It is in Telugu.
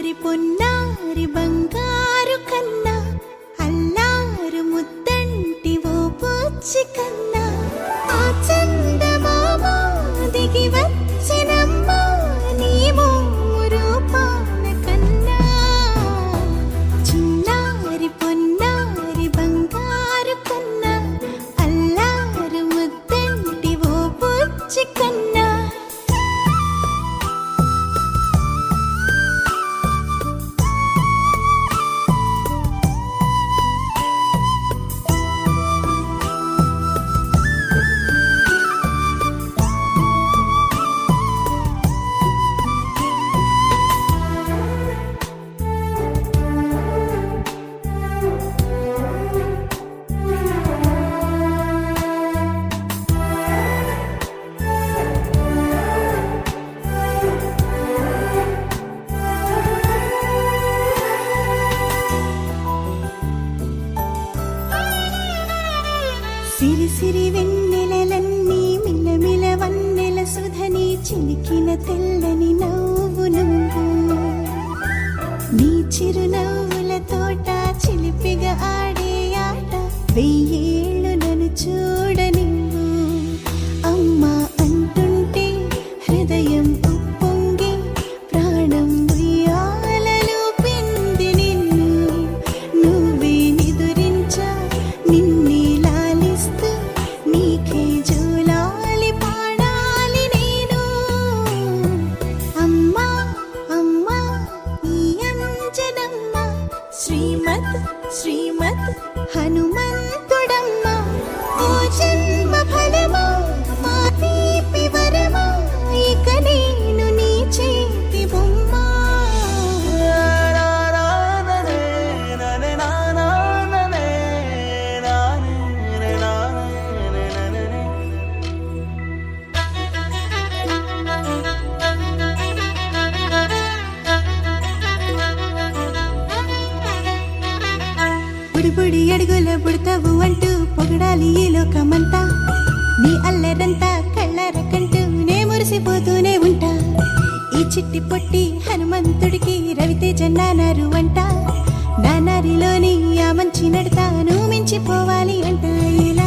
చిన్నారి పొన్నారి బంగారు కన్నా అల్లారు ముద్దంటి ఓ పూచి కన్నా ఆ చందమామ దిగి వచ్చినమ్మ నీ మోము రూపాన కన్నా చిన్నారి పొన్నారి బంగారు కన్నా అల్లారు ముద్దంటి ఓ పూచి కన్నా సిరి సిరి వెన్నెలలన్నీ మిలమిల వన్నెల సుధని చిలికిన తెల్లని నవ్వు నువ్వు నీ చిరునవ్వుల తోట చిలిపిగా ఆడే ఆట వెయ్యేళ్ళు నన్ను చూడ నువ్వు అమ్మా అంటుంటే హృదయం ఉప్పొంగి ప్రాణం ఉయ్యాలలో పిండి నిన్ను నువ్వే నిదురించా నిన్నే నీకే జోలాలి పాడాలి నేను అమ్మా అమ్మా ఈ అంజనమ్మ శ్రీమత్ శ్రీమత్ హనుమంతుడమ్మ ఓ జన్మ ఫలమా మా తీపి వరమా ఇక నేను నీ చేతి బొమ్మ బుడి బుడి అడుగుల బుడతావు అంటూ పొగడాలి ఈ లోకమంతా నీ అల్లరంతా కళ్ళారకంటూ నే మురిసిపోతూనే ఉంటా ఈ చిట్టి పొట్టి హనుమంతుడికి రవితేజ నానారు అంట నానారిలోని ఆ మంచి నడతాను మించిపోవాలి అంట ఇలా